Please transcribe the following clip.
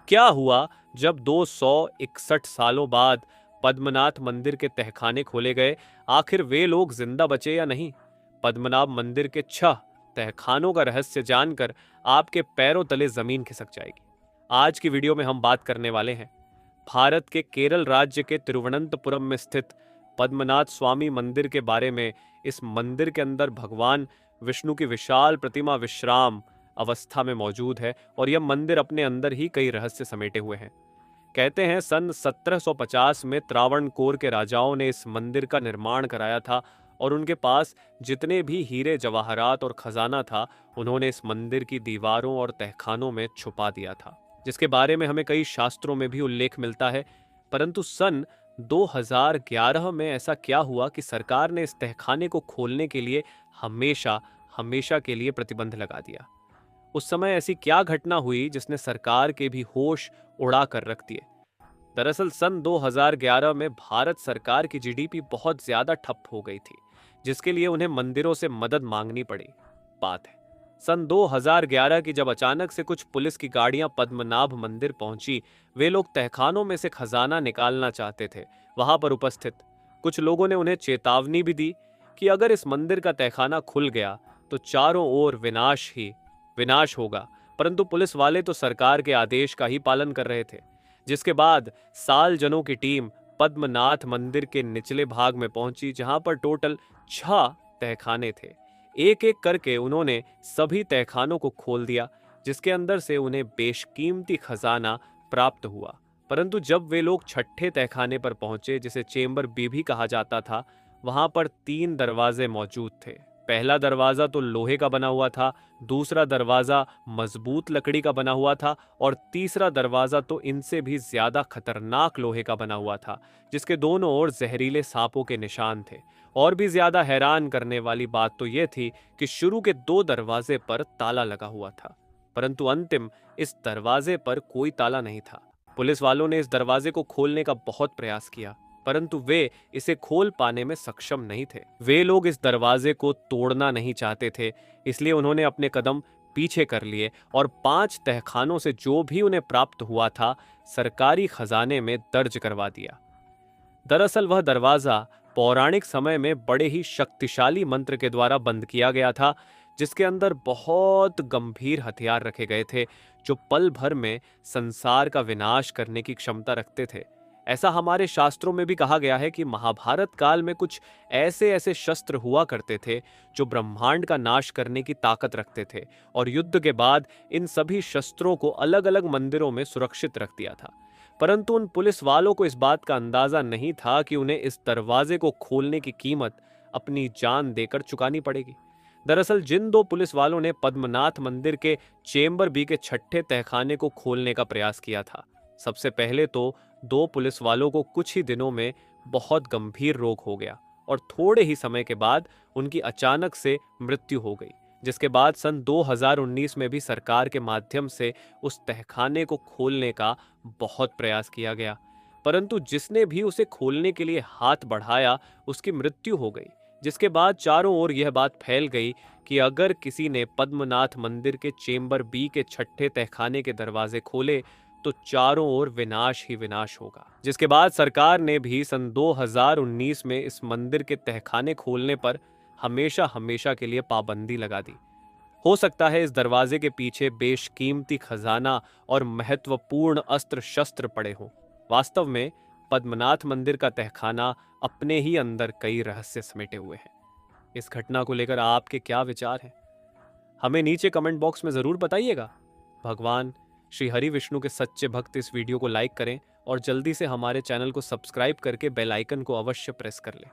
क्या हुआ जब 261 सालों बाद पद्मनाथ मंदिर के तहखाने खोले गए? आखिर वे लोग जिंदा बचे या नहीं? पद्मनाभ मंदिर के 6 तहखानों का रहस्य जानकर आपके पैरों तले जमीन खिसक जाएगी। आज की वीडियो में हम बात करने वाले हैं भारत के केरल राज्य के तिरुवनंतपुरम में स्थित पद्मनाथ स्वामी मंदिर के बारे में। इस मंदिर के अंदर भगवान विष्णु की विशाल प्रतिमा विश्राम अवस्था में मौजूद है और यह मंदिर अपने अंदर ही कई रहस्य समेटे हुए हैं। कहते हैं सन 1750 में त्रावणकोर के राजाओं ने इस मंदिर का निर्माण कराया था और उनके पास जितने भी हीरे जवाहरात और खजाना था उन्होंने इस मंदिर की दीवारों और तहखानों में छुपा दिया था, जिसके बारे में हमें कई शास्त्रों में भी उल्लेख मिलता है। परंतु सन 2011 में ऐसा क्या हुआ कि सरकार ने इस तहखाने को खोलने के लिए हमेशा हमेशा के लिए प्रतिबंध लगा दिया। उस समय ऐसी क्या घटना हुई जिसने सरकार के भी होश उड़ा कर रख दिए? दरअसल सन 2011 में भारत सरकार की जीडीपी बहुत ज्यादा ठप हो गई थी, जिसके लिए उन्हें मंदिरों से मदद मांगनी पड़ी। बात है सन 2011 की, जब अचानक से कुछ पुलिस की गाड़ियां पद्मनाभ मंदिर पहुंची। वे लोग तहखानों में से खजाना निकालना चाहते थे। वहां पर उपस्थित कुछ लोगों ने उन्हें चेतावनी भी दी कि अगर इस मंदिर का तहखाना खुल गया तो चारों ओर विनाश ही विनाश होगा। परंतु पुलिस वाले तो सरकार के आदेश का ही पालन कर रहे थे। जिसके बाद सालजनों की टीम पद्मनाथ मंदिर के निचले भाग में पहुंची, जहां पर टोटल 6 तहखाने थे। एक एक करके उन्होंने सभी तहखानों को खोल दिया, जिसके अंदर से उन्हें बेशकीमती खजाना प्राप्त हुआ। परंतु जब वे लोग छठे तहखाने पर पहुंचे, जिसे चेंबर बी भी कहा जाता था, वहां पर 3 दरवाजे मौजूद थे। पहला दरवाजा तो लोहे का बना हुआ था, दूसरा दरवाजा मजबूत लकड़ी का बना हुआ था और तीसरा दरवाजा तो इनसे भी ज्यादा खतरनाक लोहे का बना हुआ था, जिसके दोनों ओर जहरीले सांपों के निशान थे। और भी ज्यादा हैरान करने वाली बात तो यह थी कि शुरू के 2 दरवाजे पर ताला लगा हुआ था, परंतु अंतिम इस दरवाजे पर कोई ताला नहीं था। पुलिस वालों ने इस दरवाजे को खोलने का बहुत प्रयास किया, परंतु वे इसे खोल पाने में सक्षम नहीं थे। वे लोग इस दरवाजे को तोड़ना नहीं चाहते थे, इसलिए उन्होंने अपने कदम पीछे कर लिए और 5 तहखानों से जो भी उन्हें प्राप्त हुआ था सरकारी खजाने में दर्ज करवा दिया। दरअसल वह दरवाजा पौराणिक समय में बड़े ही शक्तिशाली मंत्र के द्वारा बंद किया गया था, जिसके अंदर बहुत गंभीर हथियार रखे गए थे जो पल भर में संसार का विनाश करने की क्षमता रखते थे। ऐसा हमारे शास्त्रों में भी कहा गया है कि महाभारत काल में कुछ ऐसे ऐसे शस्त्र हुआ करते थे जो ब्रह्मांड का नाश करने की ताकत रखते थे और युद्ध के बाद इन सभी शस्त्रों को अलग अलग मंदिरों में सुरक्षित रख दिया था। परंतु उन पुलिस वालों को इस बात का अंदाजा नहीं था कि उन्हें इस दरवाजे को खोलने की कीमत अपनी जान देकर चुकानी पड़ेगी। दरअसल जिन 2 पुलिस वालों ने पद्मनाथ मंदिर के चेंबर बी के छठे तहखाने को खोलने का प्रयास किया था, सबसे पहले तो 2 पुलिस वालों को कुछ ही दिनों में बहुत गंभीर रोग हो गया और थोड़े ही समय के बाद उनकी अचानक से मृत्यु हो गई। जिसके बाद सन 2019 में भी सरकार के माध्यम से उस तहखाने को खोलने का बहुत प्रयास किया गया, परंतु जिसने भी उसे खोलने के लिए हाथ बढ़ाया उसकी मृत्यु हो गई। जिसके बाद चारों ओर यह बात फैल गई कि अगर किसी ने पद्मनाथ मंदिर के चेंबर बी के छठे तहखाने के दरवाजे खोले तो चारों ओर विनाश ही विनाश होगा। जिसके बाद सरकार ने भी सन 2019 में इस मंदिर के तहखाने खोलने पर हमेशा हमेशा के लिए पाबंदी लगा दी। हो सकता है इस दरवाजे के पीछे बेशकीमती खजाना और महत्वपूर्ण अस्त्र शस्त्र पड़े हों। वास्तव में पद्मनाथ मंदिर का तहखाना अपने ही अंदर कई रहस्य समेटे हुए हैं। इस घटना को लेकर आपके क्या विचार हैं? हमें नीचे कमेंट बॉक्स में जरूर बताइएगा। भगवान श्री हरि विष्णु के सच्चे भक्त इस वीडियो को लाइक करें और जल्दी से हमारे चैनल को सब्सक्राइब करके बेल आइकन को अवश्य प्रेस कर लें।